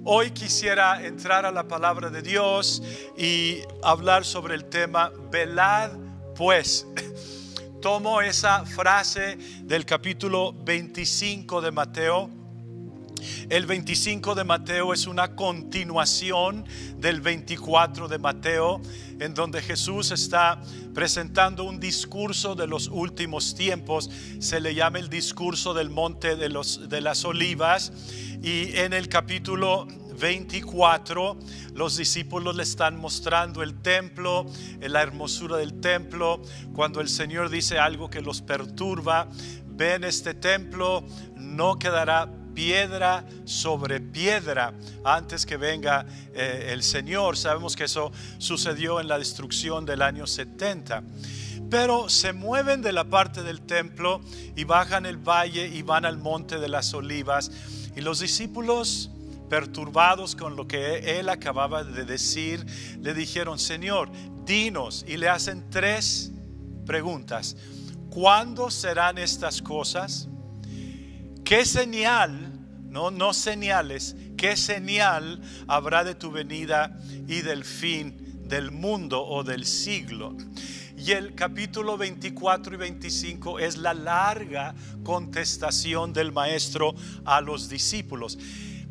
Hoy quisiera entrar a la palabra de Dios y hablar sobre el tema velad pues. Tomo esa frase del capítulo 25 de Mateo. El 25 de Mateo es una continuación del 24 de Mateo, en donde Jesús está presentando un discurso de los últimos tiempos. Se le llama el discurso del monte de las olivas, y en el capítulo 24 los discípulos le están mostrando el templo, la hermosura del templo. Cuando el Señor dice algo que los perturba: ven, este templo no quedará piedra sobre piedra antes que venga el Señor. Sabemos que eso sucedió en la destrucción del año 70. Pero se mueven de la parte del templo y bajan el valle y van al monte de las olivas. Y los discípulos, perturbados con lo que él acababa de decir, le dijeron: Señor, dinos. Y le hacen 3 preguntas. ¿Cuándo serán estas cosas? ¿Qué señal, no señales, qué señal habrá de tu venida y del fin del mundo o del siglo? Y el capítulo 24 y 25 es la larga contestación del maestro a los discípulos.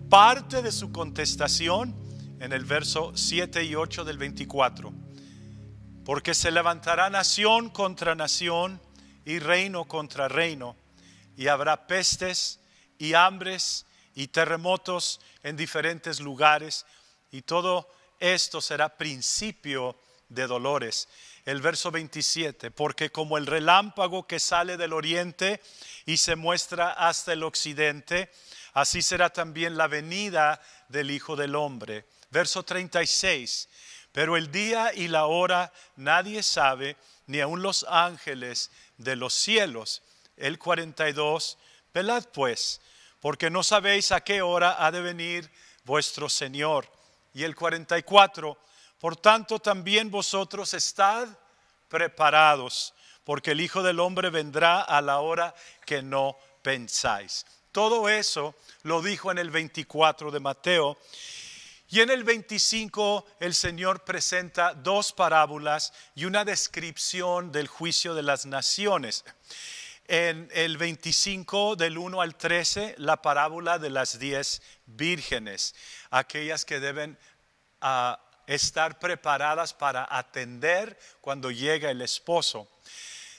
Parte de su contestación en el verso 7 y 8 del 24. Porque se levantará nación contra nación y reino contra reino, y habrá pestes y hambres y terremotos en diferentes lugares, y todo esto será principio de dolores. El verso 27, porque como el relámpago que sale del oriente y se muestra hasta el occidente, así será también la venida del Hijo del Hombre. Verso 36, pero el día y la hora nadie sabe, ni aun los ángeles de los cielos. El 42, velad pues, porque no sabéis a qué hora ha de venir vuestro Señor. Y el 44, por tanto también vosotros estad preparados, porque el Hijo del Hombre vendrá a la hora que no pensáis. Todo eso lo dijo en el 24 de Mateo. Y en el 25 el Señor presenta 2 parábolas y una descripción del juicio de las naciones. En el 25 del 1 al 13, la parábola de las 10 vírgenes, aquellas que deben estar preparadas para atender cuando llega el esposo.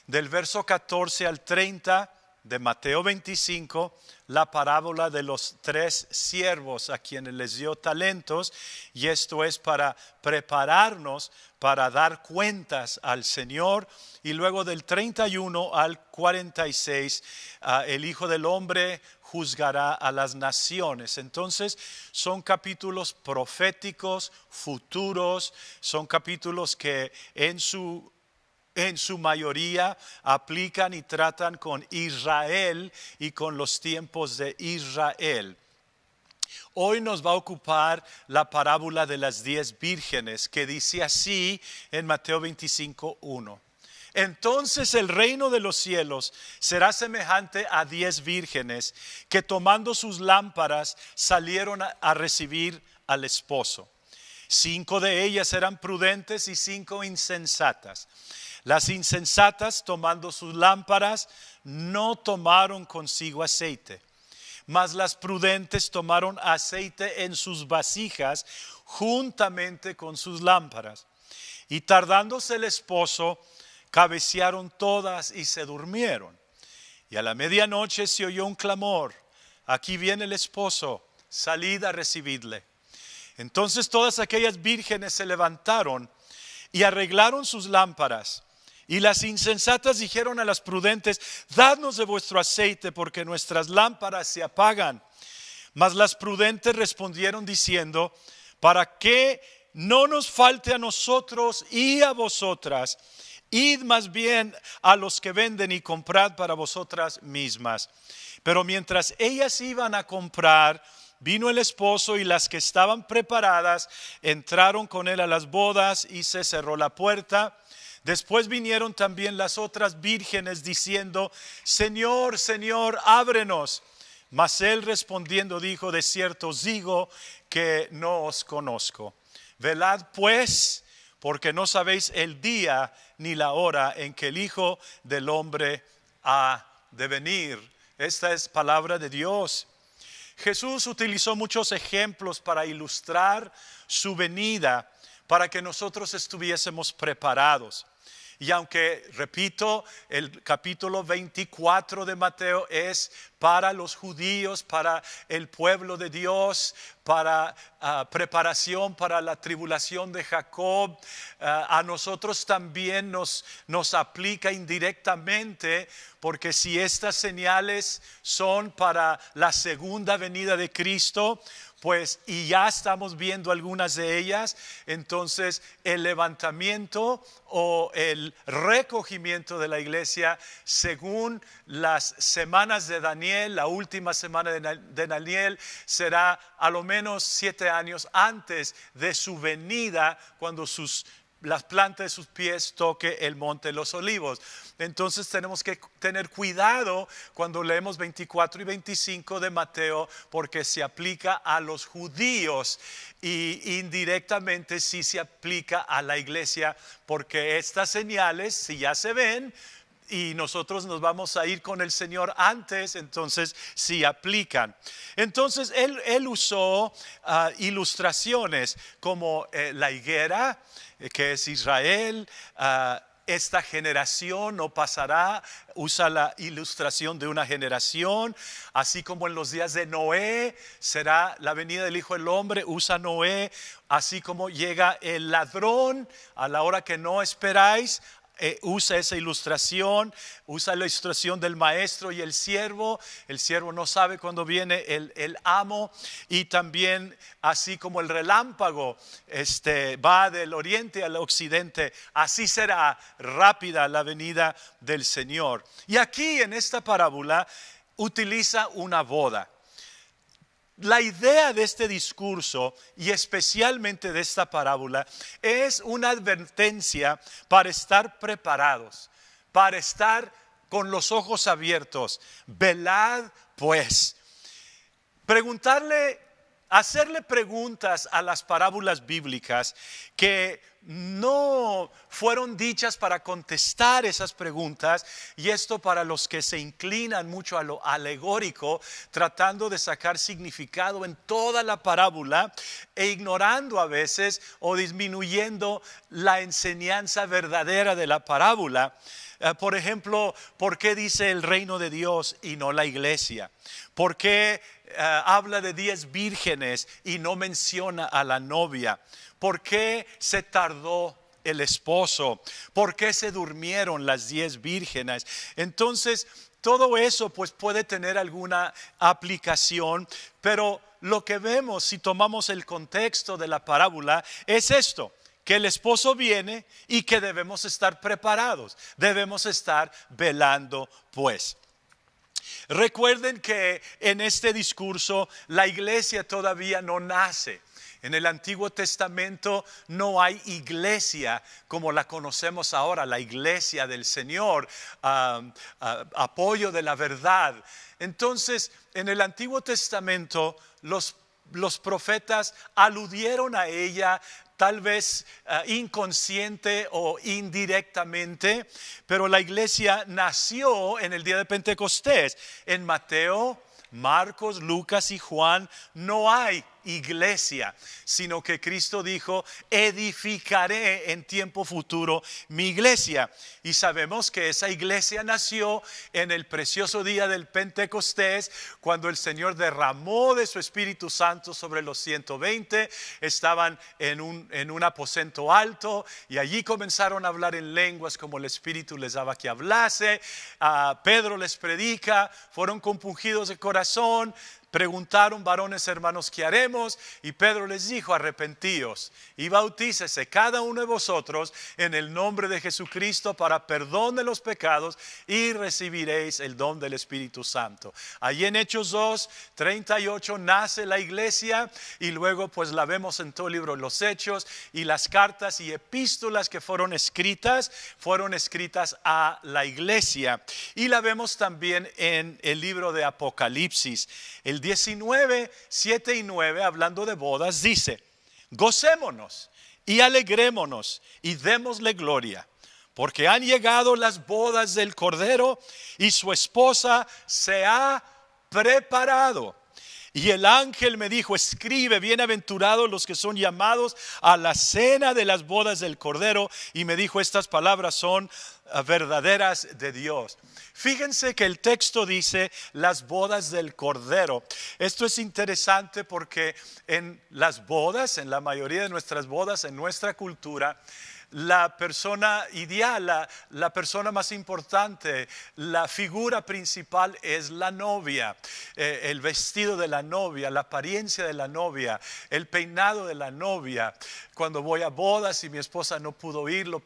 Del verso 14 al 30 de Mateo 25, la parábola de los 3 siervos a quienes les dio talentos, y esto es para prepararnos para dar cuentas al Señor. Y luego del 31 al 46, el Hijo del Hombre juzgará a las naciones. Entonces son capítulos proféticos, futuros, son capítulos que en su mayoría aplican y tratan con Israel y con los tiempos de Israel. Hoy nos va a ocupar la parábola de las 10 vírgenes, que dice así en Mateo 25:1. Entonces el reino de los cielos será semejante a 10 vírgenes que, tomando sus lámparas, salieron a recibir al esposo. 5 de ellas eran prudentes y 5 insensatas. Las insensatas, tomando sus lámparas, no tomaron consigo aceite, mas las prudentes tomaron aceite en sus vasijas juntamente con sus lámparas. Y tardándose el esposo, cabecearon todas y se durmieron. Y a la medianoche se oyó un clamor: aquí viene el esposo, salid a recibirle. Entonces todas aquellas vírgenes se levantaron y arreglaron sus lámparas. Y las insensatas dijeron a las prudentes: dadnos de vuestro aceite, porque nuestras lámparas se apagan. Mas las prudentes respondieron diciendo: para que no nos falte a nosotros y a vosotras, id más bien a los que venden y comprad para vosotras mismas. Pero mientras ellas iban a comprar, vino el esposo, y las que estaban preparadas entraron con él a las bodas, y se cerró la puerta. Después vinieron también las otras vírgenes diciendo: Señor, Señor, ábrenos. Mas él respondiendo dijo: de cierto os digo que no os conozco. Velad pues, porque no sabéis el día ni la hora en que el Hijo del Hombre ha de venir. Esta es palabra de Dios. Jesús utilizó muchos ejemplos para ilustrar su venida, para que nosotros estuviésemos preparados. Y aunque, repito, el capítulo 24 de Mateo es para los judíos, para el pueblo de Dios, para preparación para la tribulación de Jacob, a nosotros también nos aplica indirectamente, porque si estas señales son para la segunda venida de Cristo, pues, y ya estamos viendo algunas de ellas, entonces el levantamiento o el recogimiento de la iglesia, según las semanas de Daniel, la última semana de Daniel, será a lo menos 7 años antes de su venida, cuando las plantas de sus pies toque el monte de los olivos. Entonces tenemos que tener cuidado cuando leemos 24 y 25 de Mateo, porque se aplica a los judíos y indirectamente sí se aplica a la iglesia, porque estas señales, si ya se ven y nosotros nos vamos a ir con el Señor antes, entonces sí aplican. Entonces él usó ilustraciones como la higuera, que es Israel. Esta generación no pasará, usa la ilustración de una generación, así como en los días de Noé será la venida del Hijo del Hombre, usa Noé, así como llega el ladrón a la hora que no esperáis. Usa esa ilustración, usa la ilustración del maestro y el siervo no sabe cuándo viene el amo, y también así como el relámpago va del oriente al occidente, así será rápida la venida del Señor. Y aquí en esta parábola utiliza una boda. La idea de este discurso y especialmente de esta parábola es una advertencia para estar preparados, para estar con los ojos abiertos. Velad pues. Hacerle preguntas a las parábolas bíblicas que no fueron dichas para contestar esas preguntas, y esto para los que se inclinan mucho a lo alegórico, tratando de sacar significado en toda la parábola e ignorando a veces o disminuyendo la enseñanza verdadera de la parábola. Por ejemplo, ¿por qué dice el reino de Dios y no la iglesia? ¿Por qué habla de 10 vírgenes y no menciona a la novia? ¿Por qué se tardó el esposo? ¿Por qué se durmieron las 10 vírgenes? Entonces, todo eso pues puede tener alguna aplicación, pero lo que vemos si tomamos el contexto de la parábola es esto: que el esposo viene y que debemos estar preparados, debemos estar velando pues. Recuerden que en este discurso la iglesia todavía no nace. En el Antiguo Testamento no hay iglesia como la conocemos ahora, la iglesia del Señor, apoyo de la verdad. Entonces, en el Antiguo Testamento los profetas aludieron a ella, tal vez inconsciente o indirectamente, pero la iglesia nació en el día de Pentecostés. En Mateo, Marcos, Lucas y Juan no hay iglesia, sino que Cristo dijo: edificaré en tiempo futuro mi iglesia. Y sabemos que esa iglesia nació en el precioso día del Pentecostés, cuando el Señor derramó de su Espíritu Santo sobre los 120. Estaban en un aposento alto y allí comenzaron a hablar en lenguas como el Espíritu les daba que hablase. Pedro les predica, fueron compungidos de corazón. Preguntaron varones hermanos, ¿qué haremos? Y Pedro les dijo, arrepentíos y bautícese cada uno de vosotros en el nombre de Jesucristo para perdón de los pecados y recibiréis el don del Espíritu Santo. Allí en Hechos 2:38 nace la iglesia y luego pues la vemos en todo el libro de los Hechos, y las cartas y epístolas que fueron escritas a la iglesia, y la vemos también en el libro de Apocalipsis. El 19, 7 y 9, hablando de bodas, dice: gocémonos y alegrémonos y démosle gloria, porque han llegado las bodas del Cordero y su esposa se ha preparado. Y el ángel me dijo: escribe, bienaventurados los que son llamados a la cena de las bodas del Cordero. Y me dijo: estas palabras son verdaderas de Dios. Fíjense que el texto dice las bodas del Cordero. Esto es interesante porque en las bodas, en la mayoría de nuestras bodas, en nuestra cultura, la persona ideal, la persona más importante, la figura principal es la novia. El vestido de la novia, la apariencia de la novia, el peinado de la novia. Cuando voy a bodas y mi esposa no pudo ir, lo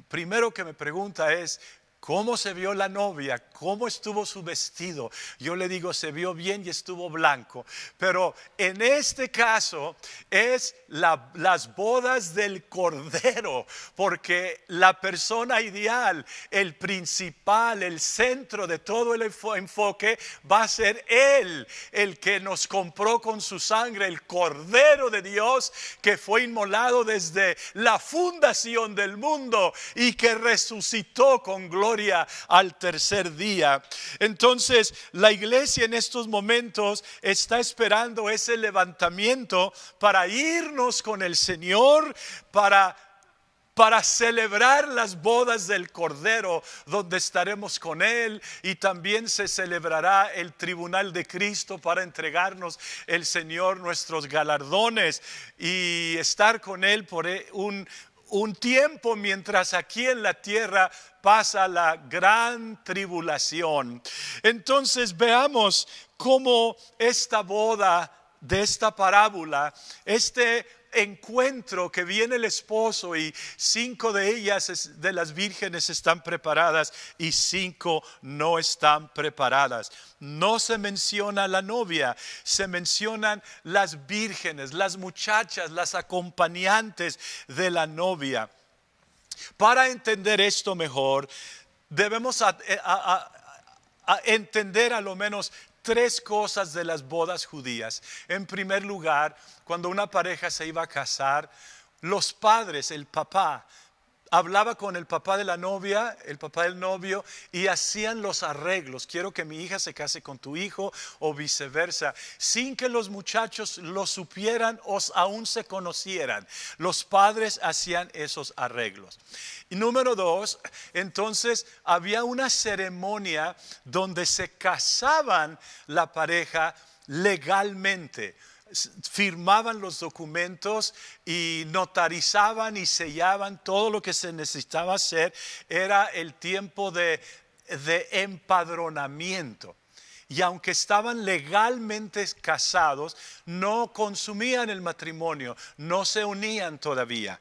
primero que me pregunta es: ¿cómo se vio la novia? ¿Cómo estuvo su vestido? Yo le digo: se vio bien y estuvo blanco. Pero en este caso es las bodas del Cordero, porque la persona ideal, el principal, el centro de todo el enfoque va a ser Él, el que nos compró con su sangre, el Cordero de Dios que fue inmolado desde la fundación del mundo y que resucitó con gloria al tercer día. Entonces la iglesia en estos momentos está esperando ese levantamiento para irnos con el Señor, para celebrar las bodas del Cordero, donde estaremos con Él, y también se celebrará el tribunal de Cristo para entregarnos el Señor nuestros galardones y estar con Él por un tiempo, mientras aquí en la tierra pasa la gran tribulación. Entonces veamos cómo esta boda de esta parábola, este encuentro que viene el esposo y 5 de ellas, de las vírgenes, están preparadas y 5 no están preparadas. No se menciona la novia, se mencionan las vírgenes, las muchachas, las acompañantes de la novia. Para entender esto mejor, debemos entender a lo menos 3 cosas de las bodas judías. En primer lugar, cuando una pareja se iba a casar, los padres, el papá, hablaba con el papá de la novia, el papá del novio, y hacían los arreglos. Quiero que mi hija se case con tu hijo, o viceversa, sin que los muchachos lo supieran o aún se conocieran. Los padres hacían esos arreglos. Y número 2, entonces había una ceremonia donde se casaban la pareja legalmente. Firmaban los documentos y notarizaban y sellaban todo lo que se necesitaba hacer. Era el tiempo de empadronamiento. Y aunque estaban legalmente casados, no consumían el matrimonio, no se unían todavía.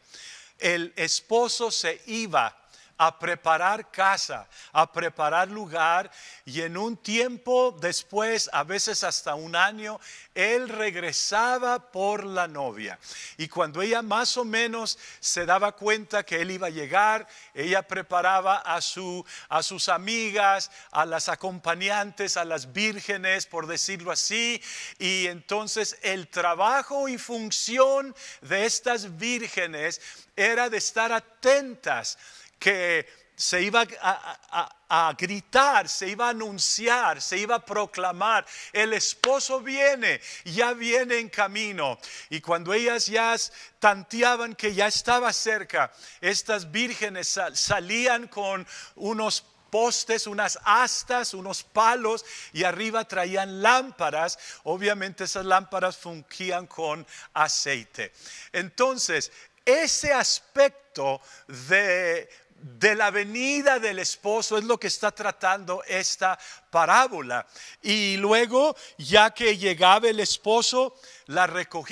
El esposo se iba a preparar casa, a preparar lugar, y en un tiempo después, a veces hasta un año, él regresaba por la novia. Y cuando ella más o menos se daba cuenta que él iba a llegar, ella preparaba a sus amigas, a las acompañantes, a las vírgenes, por decirlo así. Y entonces el trabajo y función de estas vírgenes era de estar atentas, que se iba a gritar, se iba a anunciar, se iba a proclamar: el esposo viene, ya viene en camino. Y cuando ellas ya tanteaban que ya estaba cerca, estas vírgenes salían con unos postes, unas astas, unos palos, y arriba traían lámparas. Obviamente esas lámparas fungían con aceite. Entonces ese aspecto de de la venida del esposo es lo que está tratando esta parábola. Y luego, ya que llegaba el esposo,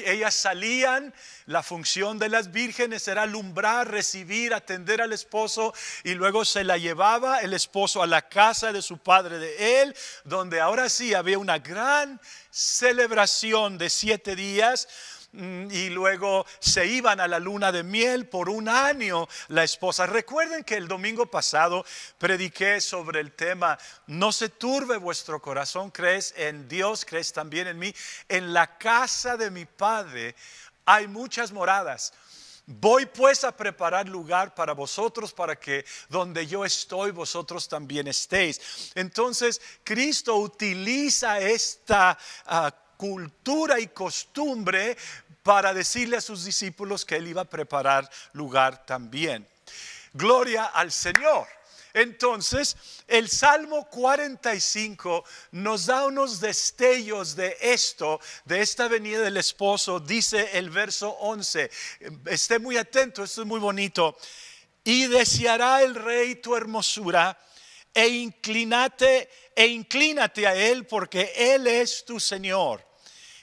ellas salían. La función de las vírgenes era alumbrar, recibir, atender al esposo, y luego se la llevaba el esposo a la casa de su padre de él, donde ahora sí había una gran celebración de 7 días. Y luego se iban a la luna de miel por 1 año la esposa. Recuerden que el domingo pasado prediqué sobre el tema: no se turbe vuestro corazón, crees en Dios, crees también en mí. En la casa de mi Padre hay muchas moradas. Voy pues a preparar lugar para vosotros, para que donde yo estoy, vosotros también estéis. Entonces Cristo utiliza esta cultura y costumbre para decirle a sus discípulos que Él iba a preparar lugar también. Gloria al Señor. Entonces, el Salmo 45 nos da unos destellos de esto, de esta venida del esposo. Dice el verso 11, esté muy atento, esto es muy bonito. Y deseará el rey tu hermosura, e inclínate a él, porque él es tu Señor.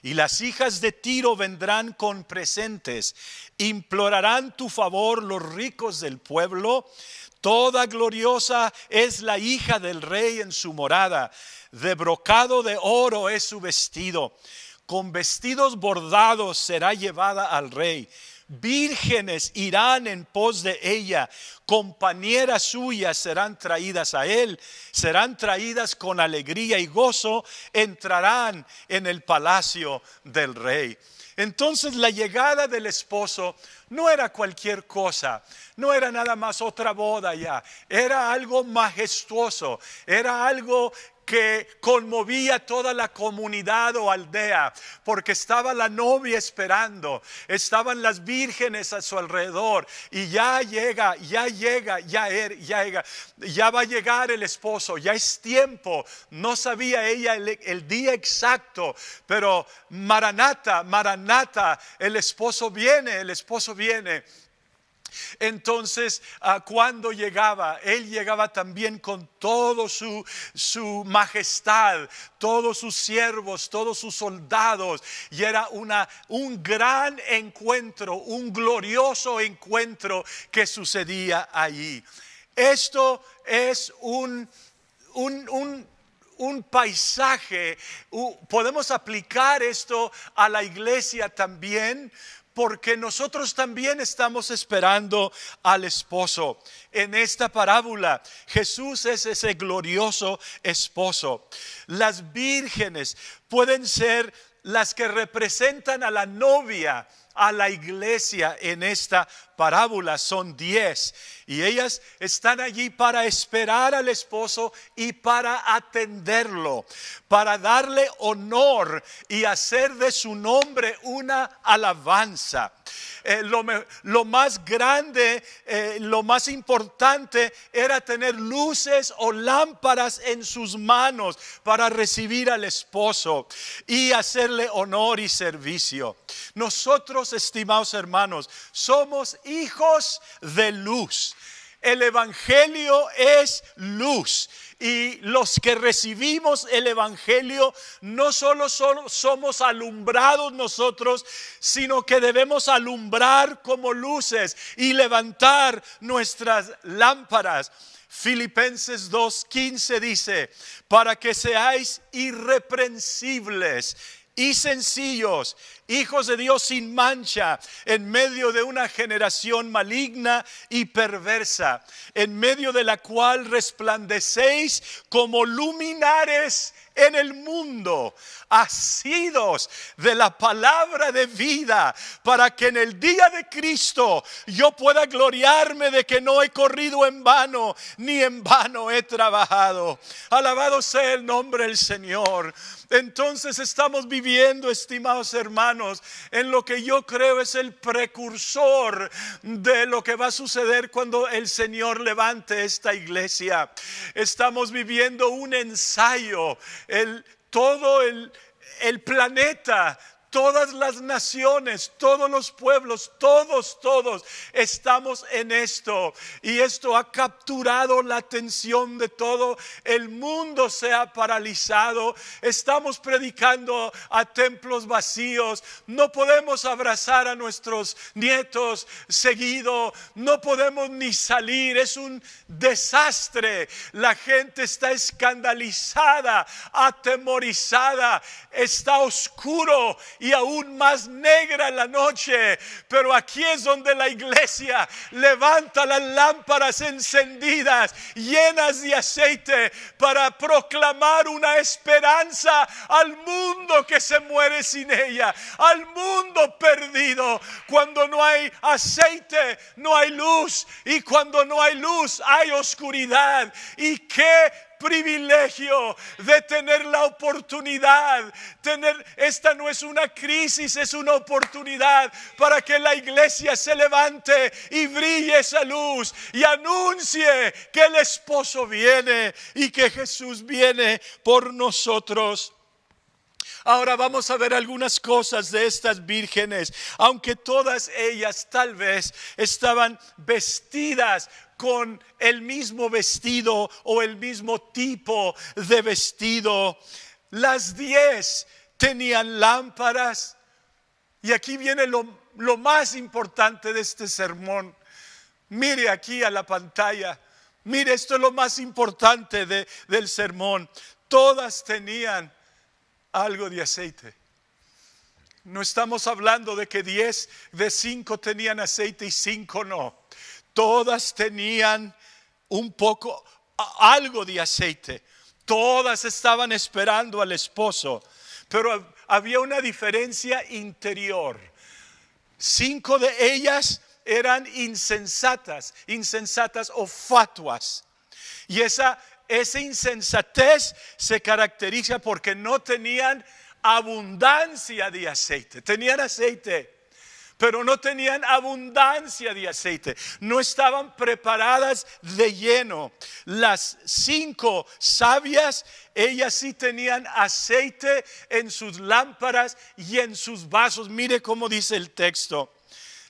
Y las hijas de Tiro vendrán con presentes, implorarán tu favor los ricos del pueblo. Toda gloriosa es la hija del rey en su morada, de brocado de oro es su vestido, con vestidos bordados será llevada al rey. Vírgenes irán en pos de ella, compañeras suyas serán traídas a él, serán traídas con alegría y gozo, entrarán en el palacio del rey. Entonces la llegada del esposo no era cualquier cosa, no era nada más otra boda ya, era algo majestuoso, era algo que conmovía toda la comunidad o aldea, porque estaba la novia esperando, estaban las vírgenes a su alrededor, y ya va a llegar el esposo, ya es tiempo. No sabía ella el día exacto, pero Maranata, el esposo viene. Entonces, cuando llegaba, él llegaba también con todo su majestad, todos sus siervos, todos sus soldados, y era un gran encuentro, un glorioso encuentro que sucedía allí. Esto es un paisaje. Podemos aplicar esto a la iglesia también, porque nosotros también estamos esperando al esposo. En esta parábola, Jesús es ese glorioso esposo. Las vírgenes pueden ser las que representan a la novia, a la iglesia en esta parábola. Son 10 y ellas están allí para esperar al esposo y para atenderlo, para darle honor y hacer de su nombre una alabanza. Lo más grande, lo más importante era tener luces o lámparas en sus manos para recibir al esposo y hacerle honor y servicio. Nosotros, estimados hermanos, somos hijos de luz. El evangelio es luz. Y los que recibimos el evangelio no solo somos alumbrados nosotros, sino que debemos alumbrar como luces y levantar nuestras lámparas. Filipenses 2:15 dice: para que seáis irreprensibles y sencillos, hijos de Dios sin mancha, en medio de una generación maligna y perversa, en medio de la cual resplandecéis como luminares en el mundo, asidos de la palabra de vida, para que en el día de Cristo yo pueda gloriarme de que no he corrido en vano, ni en vano he trabajado. Alabado sea el nombre del Señor. Entonces estamos viviendo, estimados hermanos, en lo que yo creo es el precursor de lo que va a suceder cuando el Señor levante esta iglesia. Estamos viviendo un ensayo. Todo el planeta, Todas las naciones, todos los pueblos, todos estamos en esto. Y esto ha capturado la atención de todo el mundo. Se ha paralizado. Estamos predicando a templos vacíos. No podemos abrazar a nuestros nietos seguido. No podemos ni salir. Es un desastre. La gente está escandalizada, atemorizada. Está oscuro y aún más negra la noche, pero aquí es donde la iglesia levanta las lámparas encendidas, llenas de aceite, para proclamar una esperanza al mundo que se muere sin ella, al mundo perdido. Cuando no hay aceite, no hay luz, y cuando no hay luz, hay oscuridad. Y qué privilegio de tener la oportunidad. Esta no es una crisis, es una oportunidad para que la iglesia se levante y brille esa luz y anuncie que el esposo viene y que Jesús viene por nosotros. Ahora vamos a ver algunas cosas de estas vírgenes. Aunque todas ellas tal vez estaban vestidas con el mismo vestido o el mismo tipo de vestido, las 10 tenían lámparas. Y aquí viene lo más importante de este sermón. Mire aquí a la pantalla. Mire, esto es lo más importante del sermón. Todas tenían algo de aceite. No estamos hablando de que 10 de 5 tenían aceite y 5 no. Todas tenían algo de aceite. Todas estaban esperando al esposo, pero había una diferencia interior. 5 de ellas eran insensatas o fatuas. Y esa insensatez se caracteriza porque no tenían abundancia de aceite. Tenían aceite, pero no tenían abundancia de aceite. No estaban preparadas de lleno. Las 5 sabias, ellas sí tenían aceite en sus lámparas y en sus vasos. Mire cómo dice el texto.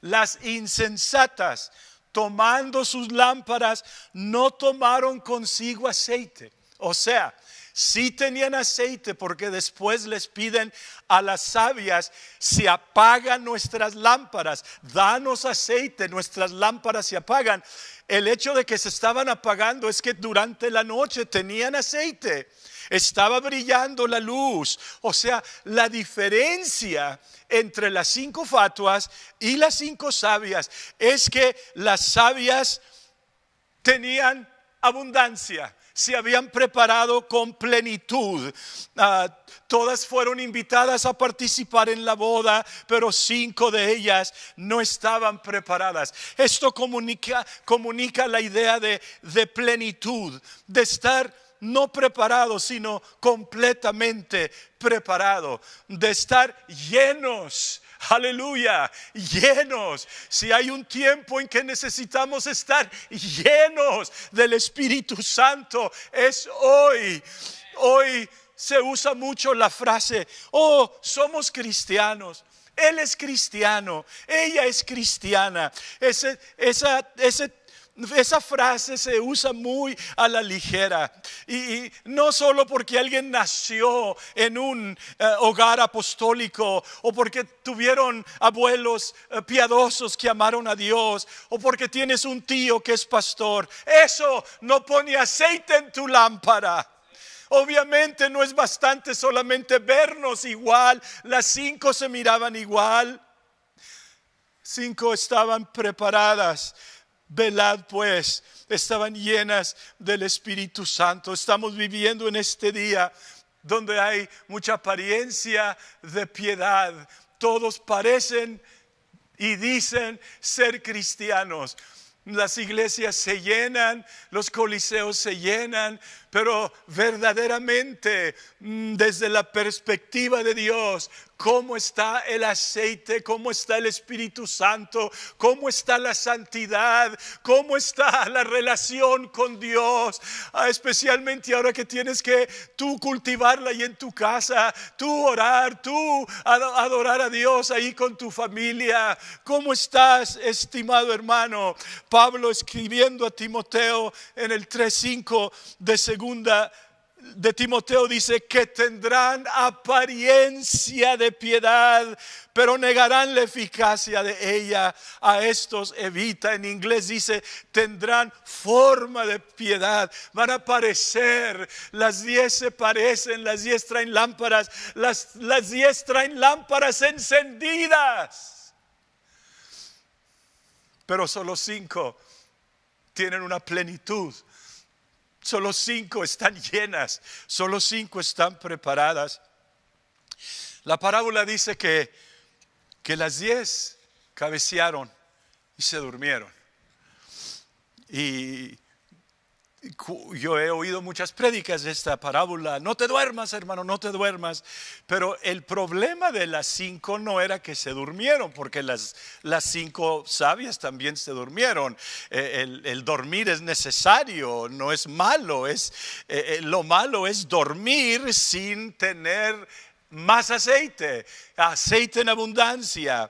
Las insensatas, tomando sus lámparas, no tomaron consigo aceite. O sea, sí tenían aceite, porque después les piden a las sabias: se apagan nuestras lámparas, danos aceite, nuestras lámparas se apagan. El hecho de que se estaban apagando es que durante la noche tenían aceite, estaba brillando la luz. O sea, la diferencia entre las 5 fatuas y las 5 sabias es que las sabias tenían abundancia, se habían preparado con plenitud. Todas fueron invitadas a participar en la boda, pero 5 de ellas no estaban preparadas. Esto comunica la idea de plenitud, de estar no preparado, sino completamente preparado, de estar llenos. Aleluya, llenos. Si hay un tiempo en que necesitamos estar llenos del Espíritu Santo, es hoy. Hoy se usa mucho la frase: oh, somos cristianos. Él es cristiano, ella es cristiana. Esa frase se usa muy a la ligera, y no solo porque alguien nació en un hogar apostólico, o porque tuvieron abuelos piadosos que amaron a Dios, o porque tienes un tío que es pastor. Eso no pone aceite en tu lámpara. Obviamente no es bastante solamente vernos igual. Las 5 se miraban igual. 5 estaban preparadas. Velad pues, estaban llenas del Espíritu Santo. Estamos viviendo en este día donde hay mucha apariencia de piedad. Todos parecen y dicen ser cristianos, Las iglesias se llenan, los coliseos se llenan, pero verdaderamente desde la perspectiva de Dios, ¿cómo está el aceite? ¿Cómo está el Espíritu Santo? ¿Cómo está la santidad? ¿Cómo está la relación con Dios? Especialmente ahora que tienes que tú cultivarla ahí en tu casa, tú orar, tú adorar a Dios ahí con tu familia. ¿Cómo estás, estimado hermano? Pablo escribiendo a Timoteo en el 3:5 de segunda de Timoteo dice que tendrán apariencia de piedad, pero negarán la eficacia de ella. A estos evita. En inglés dice tendrán forma de piedad. Van a parecer, las 10 se parecen, las 10 traen lámparas, las 10 traen lámparas encendidas, pero solo 5 tienen una plenitud. Solo 5 están llenas, solo 5 están preparadas. La parábola dice que las 10 cabecearon y se durmieron. Y yo he oído muchas prédicas de esta parábola. No te duermas, hermano, no te duermas. Pero el problema de las 5 no era que se durmieron, porque las 5 sabias también se durmieron. El dormir es necesario, no es malo. Lo malo es dormir sin tener más aceite en abundancia.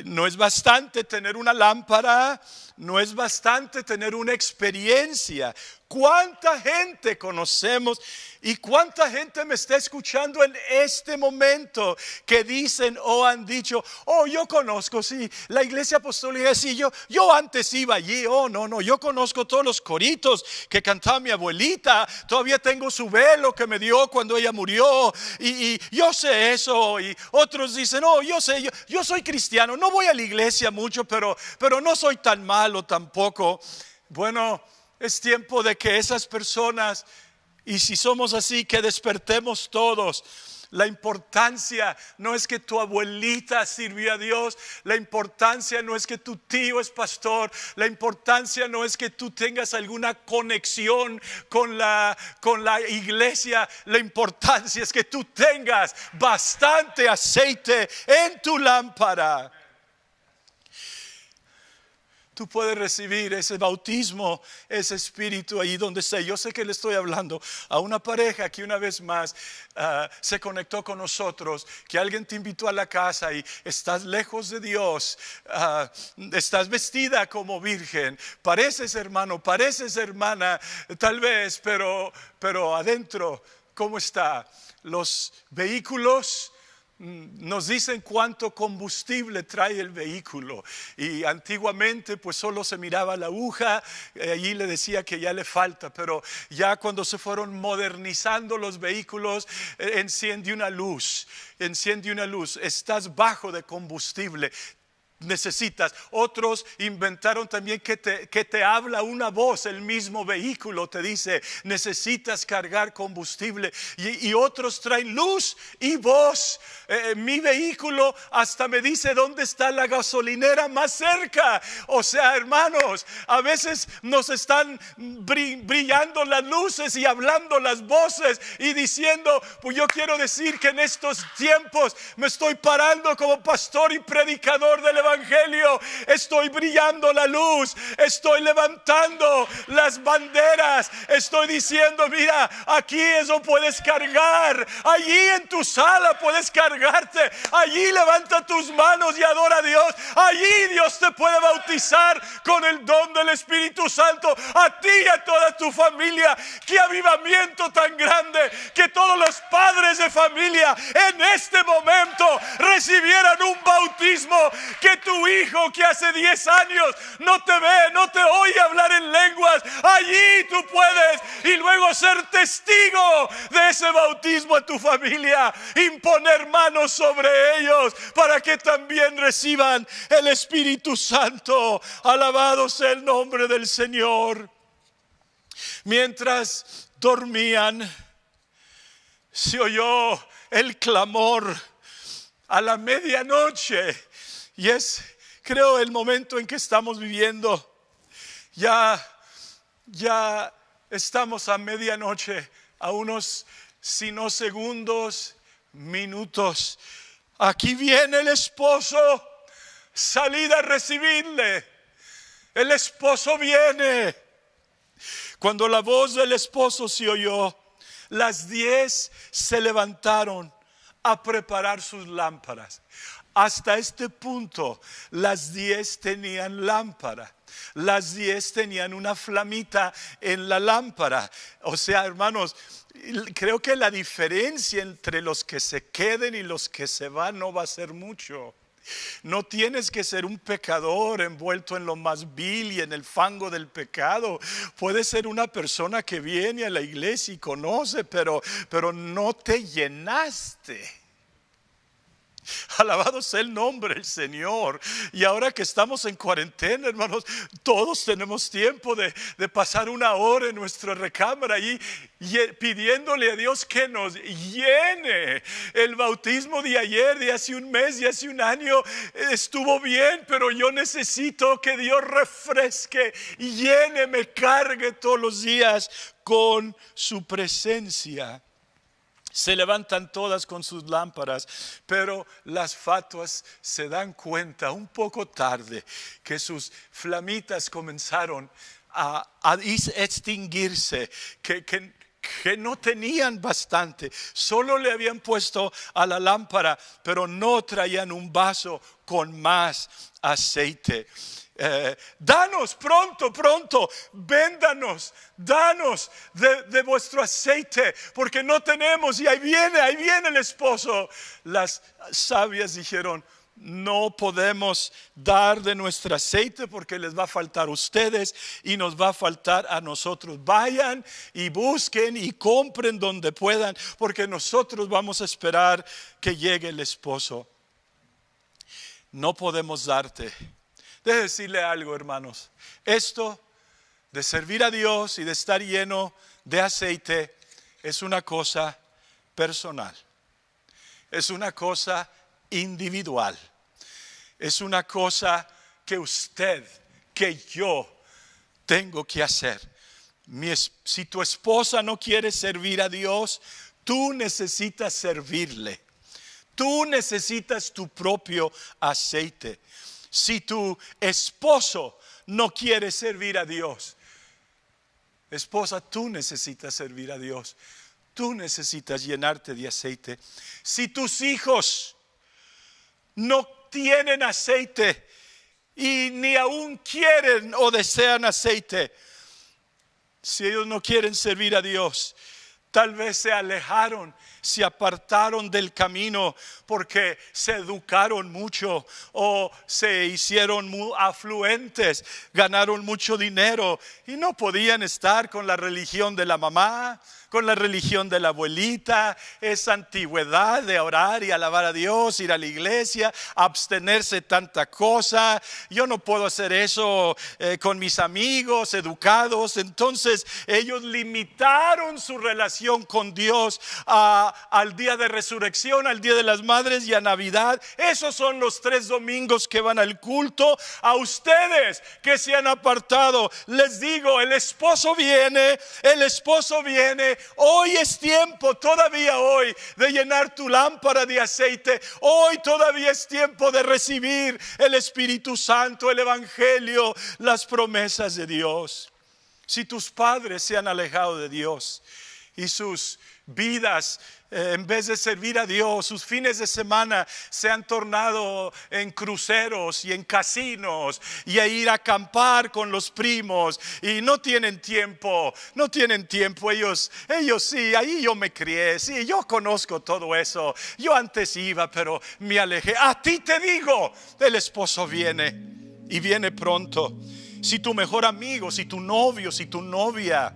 No es bastante tener una lámpara, no es bastante tener una experiencia. ¿Cuánta gente conocemos y cuánta gente me está escuchando en este momento que dicen o han dicho: oh, yo conozco, sí, la iglesia apostólica, sí, yo antes iba allí, oh, no, yo conozco todos los coritos que cantaba mi abuelita, todavía tengo su velo que me dio cuando ella murió, y yo sé eso. Y otros dicen: oh, yo sé, yo soy cristiano, no voy a la iglesia mucho, pero no soy tan malo tampoco. Bueno, es tiempo de que esas personas, y si somos así, que despertemos todos. La importancia no es que tu abuelita sirvió a Dios, la importancia no es que tu tío es pastor, la importancia no es que tú tengas alguna conexión con la iglesia, la importancia es que tú tengas bastante aceite en tu lámpara. Tú puedes recibir ese bautismo, ese espíritu ahí donde está. Yo sé que le estoy hablando a una pareja que una vez más se conectó con nosotros, que alguien te invitó a la casa y estás lejos de Dios, estás vestida como virgen, pareces hermano, pareces hermana, tal vez, pero adentro, ¿cómo está? Los vehículos nos dicen cuánto combustible trae el vehículo, y antiguamente pues solo se miraba la aguja, allí le decía que ya le falta, pero ya cuando se fueron modernizando los vehículos, enciende una luz, estás bajo de combustible. Necesitas. Otros inventaron también que te habla una voz, el mismo vehículo te dice: necesitas cargar combustible. Y otros traen luz y voz. Mi vehículo hasta me dice dónde está la gasolinera más cerca. O sea, hermanos, a veces nos están brillando las luces y hablando las voces y diciendo: pues yo quiero decir que en estos tiempos me estoy parando como pastor y predicador del Evangelio, estoy brillando la luz, estoy levantando las banderas, estoy diciendo: mira, aquí eso puedes cargar, allí en tu sala puedes cargarte, allí levanta tus manos y adora a Dios, allí Dios te puede bautizar con el don del Espíritu Santo, a ti y a toda tu familia. Qué avivamiento tan grande, que todos los padres de familia en este momento recibieran un bautismo, que tu hijo que hace 10 años no te ve, no te oye hablar en lenguas, allí tú puedes, y luego ser testigo de ese bautismo a tu familia, imponer manos sobre ellos para que también reciban el Espíritu Santo. Alabado sea el nombre del Señor. Mientras dormían, se oyó el clamor a la medianoche, y es creo el momento en que estamos viviendo. Ya estamos a medianoche, a unos, si no segundos, minutos. Aquí viene el esposo, salid a recibirle. El esposo viene. Cuando la voz del esposo se oyó, las 10 se levantaron a preparar sus lámparas. Hasta este punto, las 10 tenían lámpara. Las 10 tenían una flamita en la lámpara. O sea, hermanos, creo que la diferencia entre los que se queden y los que se van no va a ser mucho. No tienes que ser un pecador envuelto en lo más vil y en el fango del pecado. Puedes ser una persona que viene a la iglesia y conoce, pero no te llenaste. Alabado sea el nombre del Señor. Y ahora que estamos en cuarentena, hermanos, todos tenemos tiempo de pasar una hora en nuestra recámara y pidiéndole a Dios que nos llene. El bautismo de ayer, de hace un mes, de hace un año, estuvo bien, pero yo necesito que Dios refresque y llene, me cargue todos los días con su presencia. Se levantan todas con sus lámparas, pero las fatuas se dan cuenta un poco tarde que sus flamitas comenzaron a extinguirse, que no tenían bastante. Solo le habían puesto a la lámpara, pero no traían un vaso con más aceite. Danos pronto, véndanos, danos de vuestro aceite, porque no tenemos. Y ahí viene el esposo. Las sabias dijeron: no podemos dar de nuestro aceite porque les va a faltar a ustedes y nos va a faltar a nosotros. Vayan y busquen y compren donde puedan, porque nosotros vamos a esperar que llegue el esposo. No podemos darte. Déjeme decirle algo, hermanos. Esto de servir a Dios y de estar lleno de aceite es una cosa personal. Es una cosa individual. Es una cosa que usted, que yo tengo que hacer. Si tu esposa no quiere servir a Dios, tú necesitas servirle. Tú necesitas tu propio aceite. Si tu esposo no quiere servir a Dios, esposa, tú necesitas servir a Dios. Tú necesitas llenarte de aceite. Si tus hijos no tienen aceite y ni aún quieren o desean aceite, si ellos no quieren servir a Dios, tal vez se alejaron, se apartaron del camino porque se educaron mucho o se hicieron muy afluentes, ganaron mucho dinero y no podían estar con la religión de la mamá, con la religión de la abuelita, esa antigüedad de orar y alabar a Dios, ir a la iglesia, abstenerse de tanta cosa. Yo no puedo hacer eso con mis amigos educados. Entonces ellos limitaron su relación con Dios al día de resurrección, al día de las madres y a Navidad. Esos son los 3 domingos que van al culto. A ustedes que se han apartado, les digo, el esposo viene. Hoy es tiempo, todavía hoy, de llenar tu lámpara de aceite. Hoy todavía es tiempo de recibir el Espíritu Santo, el Evangelio, las promesas de Dios. Si tus padres se han alejado de Dios y sus vidas, en vez de servir a Dios, sus fines de semana se han tornado en cruceros y en casinos y a ir a acampar con los primos y no tienen tiempo. Ellos sí, ahí yo me crié, sí, yo conozco todo eso. Yo antes iba, pero me alejé. A ti te digo, el esposo viene y viene pronto. Si tu mejor amigo, si tu novio, si tu novia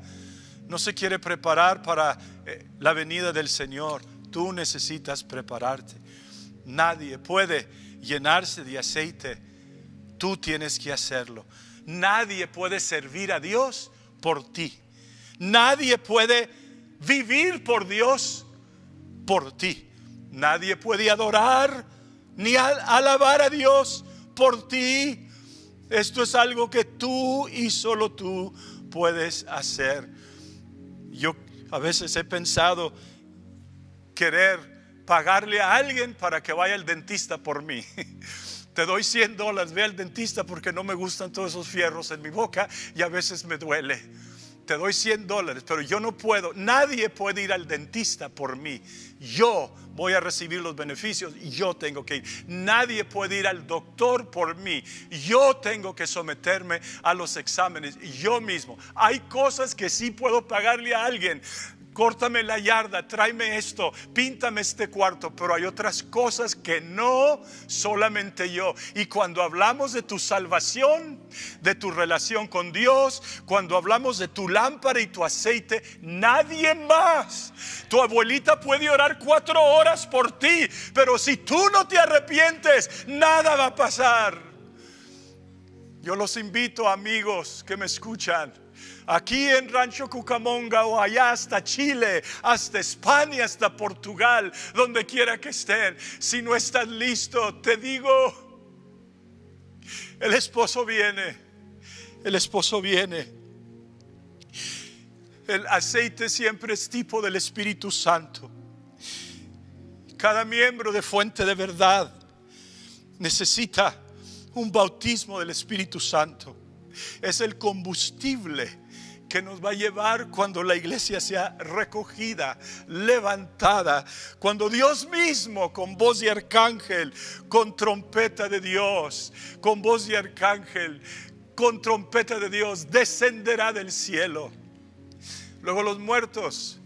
no se quiere preparar para la venida del Señor, tú necesitas prepararte. Nadie puede llenarse de aceite, tú tienes que hacerlo. Nadie puede servir a Dios por ti. Nadie puede vivir por Dios por ti. Nadie puede adorar ni alabar a Dios por ti. Esto es algo que tú y solo tú puedes hacer. Yo a veces he pensado querer pagarle a alguien para que vaya al dentista por mí. Te doy $100, ve al dentista porque no me gustan todos esos fierros en mi boca y a veces me duele. Te doy $100, pero yo no puedo, nadie puede ir al dentista por mí. Yo voy a recibir los beneficios y yo tengo que ir. Nadie puede ir al doctor por mí. Yo tengo que someterme a los exámenes yo mismo. Hay cosas que sí puedo pagarle a alguien. Córtame la yarda, tráeme esto, píntame este cuarto, pero hay otras cosas que no, solamente yo. Y cuando hablamos de tu salvación, de tu relación con Dios, cuando hablamos de tu lámpara y tu aceite, nadie más. Tu abuelita puede orar 4 horas por ti, pero si tú no te arrepientes, nada va a pasar. Yo los invito, amigos que me escuchan, aquí en Rancho Cucamonga o allá hasta Chile, hasta España, hasta Portugal, donde quiera que estén. Si no estás listo, te digo, el esposo viene. El esposo viene. El aceite siempre es tipo del Espíritu Santo. Cada miembro de Fuente de Verdad necesita un bautismo del Espíritu Santo. Es el combustible que nos va a llevar cuando la iglesia sea recogida, levantada, cuando Dios mismo con voz de arcángel, con trompeta de Dios, con voz de arcángel, con trompeta de Dios, descenderá del cielo. Luego los muertos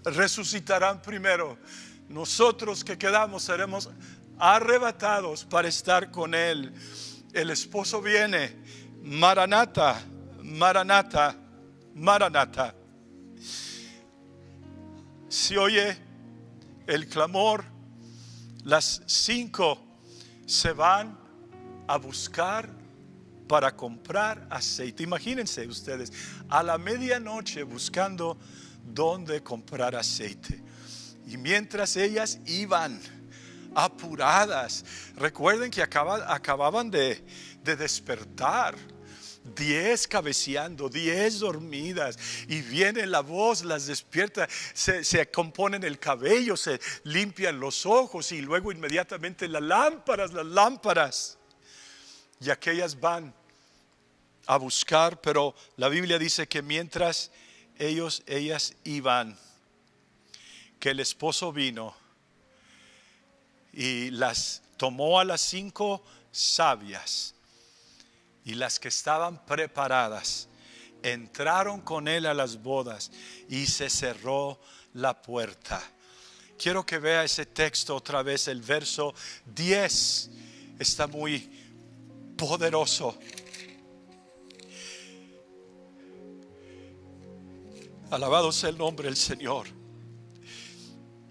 resucitarán primero. Nosotros que quedamos seremos arrebatados para estar con Él. El esposo viene. Maranata, Maranata, Maranata. Se oye el clamor. Las 5 se van a buscar para comprar aceite. Imagínense ustedes, a la medianoche buscando dónde comprar aceite. Y mientras ellas iban apuradas, recuerden que acababan de despertar. 10 cabeceando, 10 dormidas, y viene la voz, las despierta, se componen el cabello, se limpian los ojos y luego inmediatamente las lámparas, y aquellas van a buscar. Pero la Biblia dice que mientras ellas iban, que el esposo vino y las tomó a las 5 sabias, y las que estaban preparadas entraron con él a las bodas y se cerró la puerta. Quiero que vea ese texto otra vez, el verso 10 está muy poderoso. Alabado sea el nombre del Señor.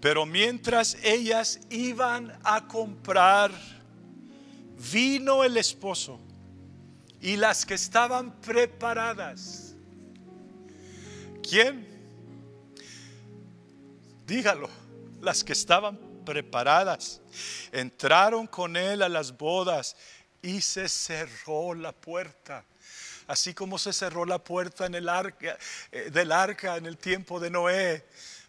Pero mientras ellas iban a comprar, vino el esposo. Y las que estaban preparadas. ¿Quién? Dígalo. Las que estaban preparadas entraron con él a las bodas y se cerró la puerta. Así como se cerró la puerta en el arca, del arca en el tiempo de Noé.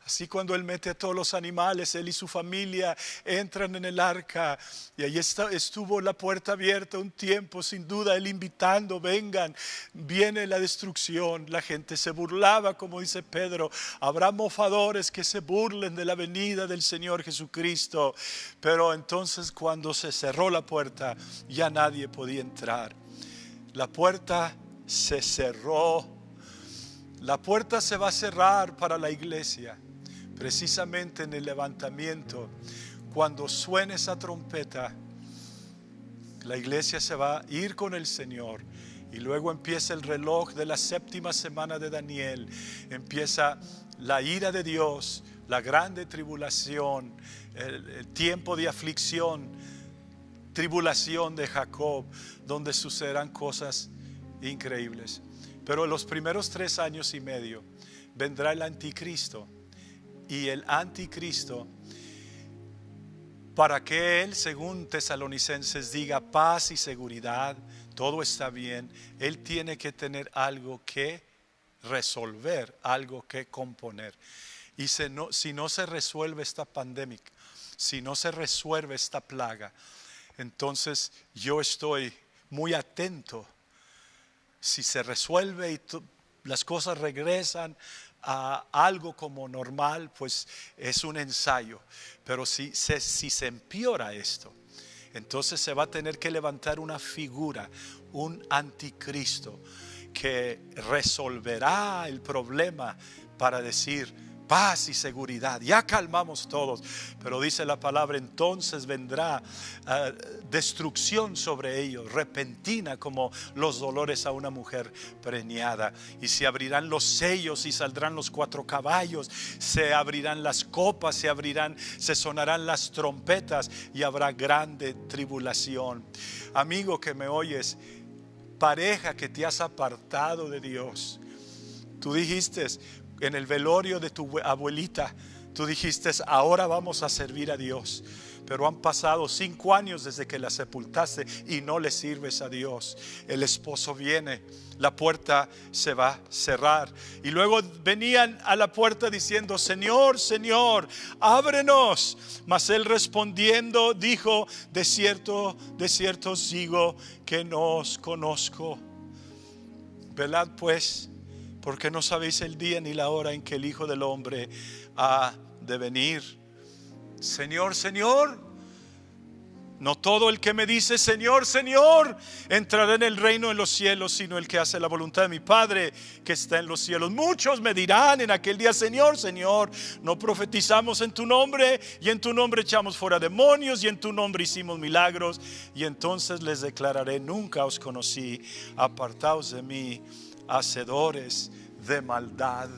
Así cuando él mete a todos los animales, él y su familia entran en el arca, y ahí estuvo la puerta abierta un tiempo, sin duda, él invitando, vengan, viene la destrucción. La gente se burlaba, como dice Pedro, habrá mofadores que se burlen de la venida del Señor Jesucristo. Pero entonces cuando se cerró la puerta, ya nadie podía entrar. La puerta se cerró. La puerta se va a cerrar para la iglesia. Precisamente en el levantamiento, cuando suene esa trompeta, la iglesia se va a ir con el Señor. Y luego empieza el reloj de la 7ª semana de Daniel. Empieza la ira de Dios, la grande tribulación, el tiempo de aflicción, tribulación de Jacob, donde sucederán cosas increíbles. Pero en los primeros 3 años y medio vendrá el anticristo. Y el anticristo para que Él, según Tesalonicenses, diga paz y seguridad, todo está bien, Él tiene que tener algo que resolver, algo que componer. Y si no se resuelve esta pandemia, si no se resuelve esta plaga, entonces yo estoy muy atento. Si se resuelve y las cosas regresan a algo como normal, pues es un ensayo. Pero si se empeora esto, entonces se va a tener que levantar una figura, un anticristo, que resolverá el problema para decir paz y seguridad, ya calmamos todos. Pero dice la palabra, entonces vendrá destrucción sobre ellos, repentina como los dolores a una mujer preñada. Y se abrirán los sellos y saldrán los 4 caballos, se abrirán las copas, se sonarán las trompetas y habrá grande tribulación. Amigo que me oyes, pareja que te has apartado de Dios, tú dijiste en el velorio de tu abuelita, tú dijiste ahora vamos a servir a Dios, pero han pasado 5 años desde que la sepultaste y no le sirves a Dios. El esposo viene, la puerta se va a cerrar y luego venían a la puerta diciendo Señor, Señor, ábrenos. Mas él respondiendo dijo, de cierto os digo que no os conozco. Velad pues, porque no sabéis el día ni la hora en que el Hijo del Hombre ha de venir. Señor, Señor, no todo el que me dice Señor, Señor entrará en el reino de los cielos, sino el que hace la voluntad de mi Padre que está en los cielos. Muchos me dirán en aquel día, Señor, Señor, no profetizamos en tu nombre, y en tu nombre echamos fuera demonios, y en tu nombre hicimos milagros. Y entonces les declararé, nunca os conocí, apartaos de mí, hacedores de maldad.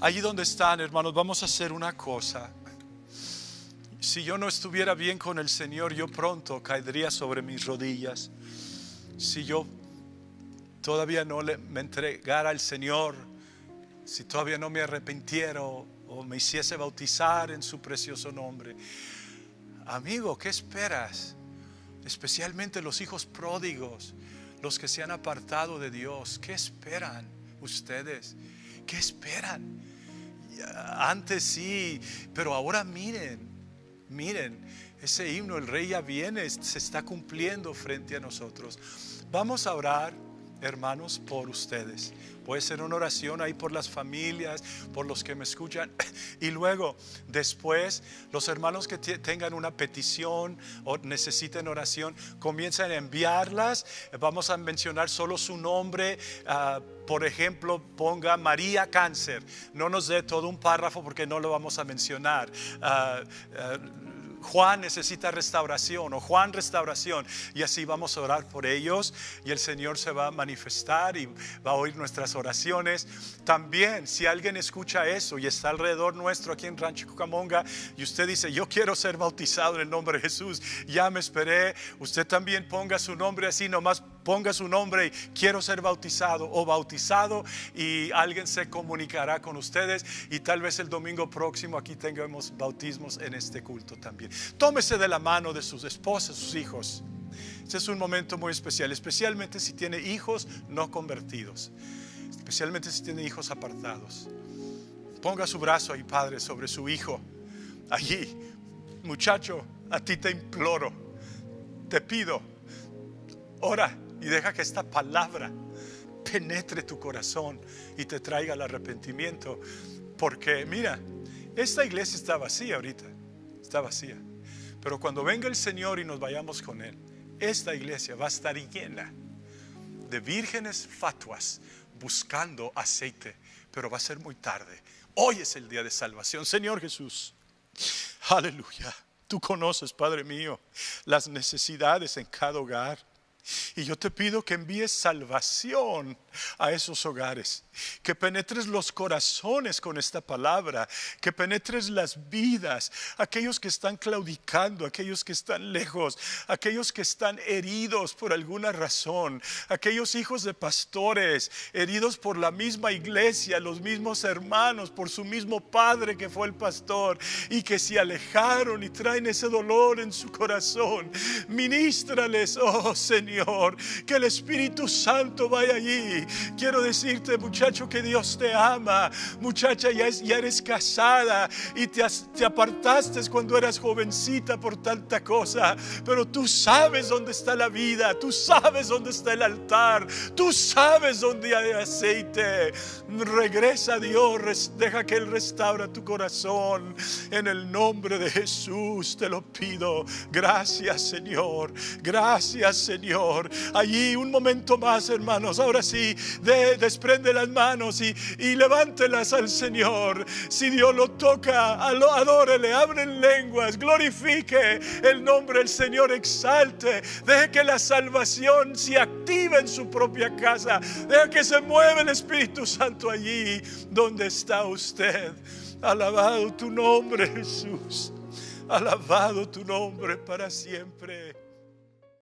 Allí donde están, hermanos, vamos a hacer una cosa. Si yo no estuviera bien con el Señor, yo pronto caería sobre mis rodillas. Si yo todavía no me entregara al Señor, si todavía no me arrepintiera o me hiciese bautizar en su precioso nombre. Amigo, ¿qué esperas? Especialmente los hijos pródigos, los que se han apartado de Dios. ¿Qué esperan ustedes? ¿Qué esperan? Antes sí, pero ahora miren, ese himno, el Rey ya viene, se está cumpliendo frente a nosotros. Vamos a orar, hermanos, por ustedes. Puede ser una oración ahí por las familias, por los que me escuchan. Y luego, después, los hermanos que tengan una petición o necesiten oración, comiencen a enviarlas. Vamos a mencionar solo su nombre. Por ejemplo, ponga María Cáncer. No nos dé todo un párrafo porque no lo vamos a mencionar. Juan necesita restauración, o Juan restauración, y así vamos a orar por ellos y el Señor se va a manifestar y va a oír nuestras oraciones. También si alguien escucha eso y está alrededor nuestro aquí en Rancho Cucamonga y usted dice yo quiero ser bautizado en el nombre de Jesús, ya me esperé, usted también ponga su nombre así, nomás ponga su nombre y quiero ser bautizado o bautizado, y alguien se comunicará con ustedes y tal vez el domingo próximo aquí tengamos bautismos en este culto también. Tómese de la mano de sus esposas, sus hijos. Este es un momento muy especial, especialmente si tiene hijos no convertidos, especialmente si tiene hijos apartados. Ponga su brazo ahí, padre, sobre su hijo. Allí, muchacho, a ti te imploro, te pido, ora y deja que esta palabra penetre tu corazón y te traiga el arrepentimiento. Porque mira, esta iglesia está vacía ahorita, está vacía. Pero cuando venga el Señor y nos vayamos con Él, esta iglesia va a estar llena de vírgenes fatuas buscando aceite. Pero va a ser muy tarde. Hoy es el día de salvación. Señor Jesús, aleluya. Tú conoces, Padre mío, las necesidades en cada hogar. Y yo te pido que envíes salvación a esos hogares, que penetres los corazones con esta palabra, que penetres las vidas, aquellos que están claudicando, aquellos que están lejos, aquellos que están heridos por alguna razón, aquellos hijos de pastores heridos por la misma iglesia, los mismos hermanos, por su mismo padre que fue el pastor, y que se alejaron y traen ese dolor en su corazón. Ministrales, oh Señor, que el Espíritu Santo vaya allí. Quiero decirte, muchacho, que Dios te ama. Muchacha, ya eres casada y te apartaste cuando eras jovencita por tanta cosa, pero tú sabes dónde está la vida, tú sabes dónde está el altar, tú sabes dónde hay aceite. Regresa a Dios, deja que Él restaure tu corazón. En el nombre de Jesús te lo pido. Gracias, Señor. Gracias, Señor. Allí un momento más, hermanos. Ahora sí, desprende las manos y levántelas al Señor. Si Dios lo toca, adórele, abren lenguas, glorifique el nombre del Señor, exalte. Deje que la salvación se active en su propia casa. Deje que se mueva el Espíritu Santo allí donde está usted. Alabado tu nombre, Jesús. Alabado tu nombre para siempre.